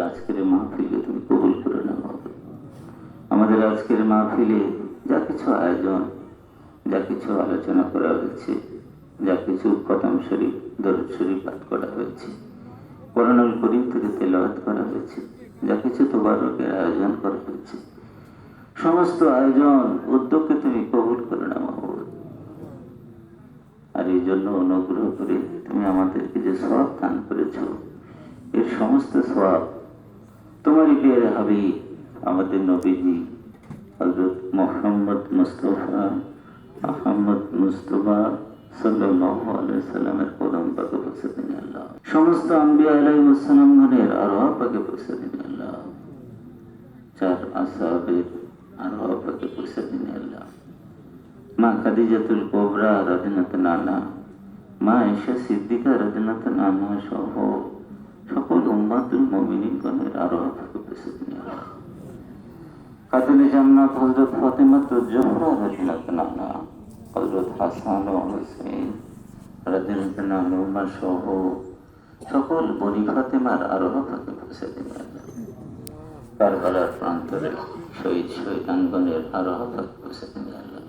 আজকের মাহফিলে তুমি কবুল করে নাও হবে। আমাদের আজকের মাহফিলে যা কিছু আয়োজন, যা কিছু আলোচনা করা হয়েছে, যা কিছু খতম শরীফ, দরুদ শরীফ পাঠ করা হয়েছে, কোরআনুল করিম থেকে তেলাওয়াত করা হয়েছে, যা কিছু তোবারকের আয়োজন করা হয়েছে, সমস্ত আয়োজন উদ্যোগকে তুমি কবুল করে নাও মাহবুব। আর এই জন্য অনুগ্রহ করে তুমি আমাদেরকে যে সওয়াব দান করেছ, এর সমস্ত সওয়াব তোমারই প্রিয় হাবিব আমাদের নবীজি হযরত মুহাম্মদ মুস্তাফা সাল্লাল্লাহু আলাইহি সাল্লামের কদম পাকে পৌঁছে দিন আল্লাহ। সমস্ত আম্বিয়া আলাইহিস সালামগণের আরওয়াহ পাকে পৌঁছে দিন আল্লাহ। চার আসহাবের আরওয়াহ পাকে পৌঁছে দিন আল্লাহ। মা খাদিজাতুল কুবরা রাদিয়াল্লাহু আনহা, মা আয়েশা সিদ্দিকা রাদিয়াল্লাহু আনহা সহ সকল উম্মাতুল মুমিনিনগণের আরওয়াহ পাকে পৌঁছে দিন আল্লাহ। খাতুনে জান্নাত হযরত ফাতেমাতুজ জোহরা রাদিয়াল্লাহু আনহা, হযরত হাসান ও হুসাইন রাদিয়াল্লাহু আনহুমা সহ সকল বনি ফাতেমার আরওয়াহ পাকে পৌঁছে দিন আল্লাহ। কারবালার প্রান্তরে শহীদানগণের আরওয়াহ পাকে পৌঁছে দিন আল্লাহ।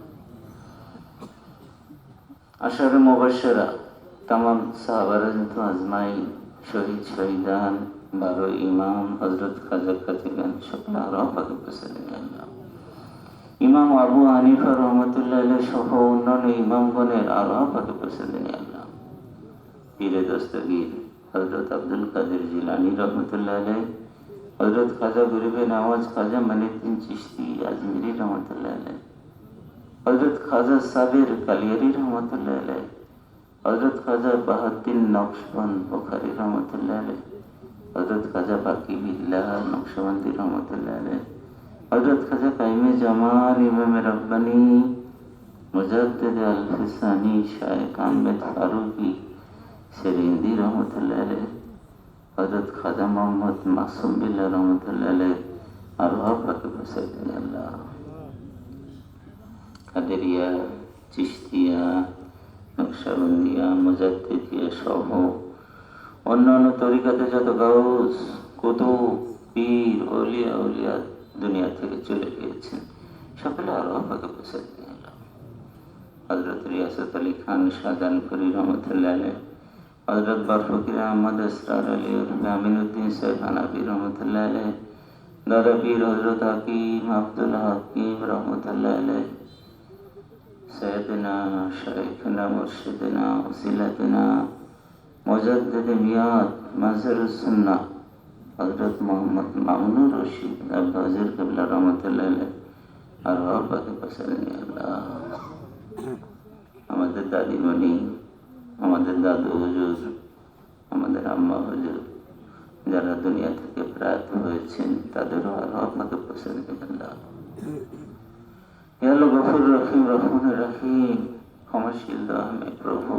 আশারে মুবাশশারা তামাম সাহাবা রাদিয়াল্লাহু আজমাইন, শহীদান, 12 ইমাম, হযরত খাজা খাতিগান সকল আরওয়াহ পাকে পৌঁছে দিন আল্লাহ। ইমাম আবু হানিফা রাহমাতুল্লাহ আলাইহি সহ অন্যান্য ইমামগণের আরওয়াহ পাকে পৌঁছে দিন আল্লাহ। পীরে দস্তগীর হযরত আব্দুল কাদের জিলানী রাহমাতুল্লাহ আলাইহি, হযরত খাজা গরিবে নওয়াজ খাজা মানিউদ্দিন চিশতি আজমিরি রাহমাতুল্লাহ আলাইহি, হযরত খাজা সাবের কালিয়ারি রহমতুল্লাহ আলাইহি, হযরত খাজা বাহাউদ্দিন নকশবন্দ বুখারী রহমতুল্লাহ আলাইহি, হযরত খাজা বাকি বিল্লাহ নকশবন্দি রহমতুল্লাহ আলাইহি, হযরত খাজা কাইমে জামান ইমাম রব্বানী মুজাদ্দিদ আল-ফিসানি শাইখ আহমেদ ফারুকি সেরিন্দি রহমতুল্লাহ আলাইহি, হযরত খাজা মোহাম্মদ মাসুম বিল্লাহ রহমতুল্লাহ আলাইহি আরওয়াহ পাকে পৌঁছে দিন আল্লাহ। কাদেরিয়া, চিশতিয়া, নকশবন্দিয়া, মুজাদ্দিদিয়া সহ অন্যান্য তরিকাতে যত গাউস, কুতুব, পীর, আউলিয়া দুনিয়া থেকে চলে গিয়েছেন, সকলে আরওয়াহ পাকে পৌঁছে দিন আল্লাহ। হযরত রিয়াসত আলী খান শাহজাহানপুরী রহমতুল্লাহ আলাইহি, হযরত বারফকির আহমদ আসরার আলী আমিনুদ্দিন সাহেব হানাফি রহমতুল্লাহ আলাইহি, দাদা পীর হযরত হাকিম আব্দুল হাকিম রহমতুল্লাহ আলাইহি, সৈয়দনা শাইখনা মুর্শিদনা ওসিলাতনা মুজাদ্দিদ মিয়াত মাজহারুস সুন্নাহ হযরত মুহাম্মদ মামুনুর রশিদ আব্বাসির কিবলা রহমতুল্লাহ আলাইহি আরওয়াহ পাকে পৌঁছে দিন আল্লাহ। আমাদের দাদিমণি, আমাদের দাদু হুজুর, আমাদের আম্মা হুজুর যারা দুনিয়া থেকে প্রয়াত হয়েছেন, তাদেরও আরওয়াহ পাকে পৌঁছে দিন আল্লাহ। হে আল্লাহ গফুর রহিম রহমান রহিম, ক্ষমাশীল দয়াময় প্রভু,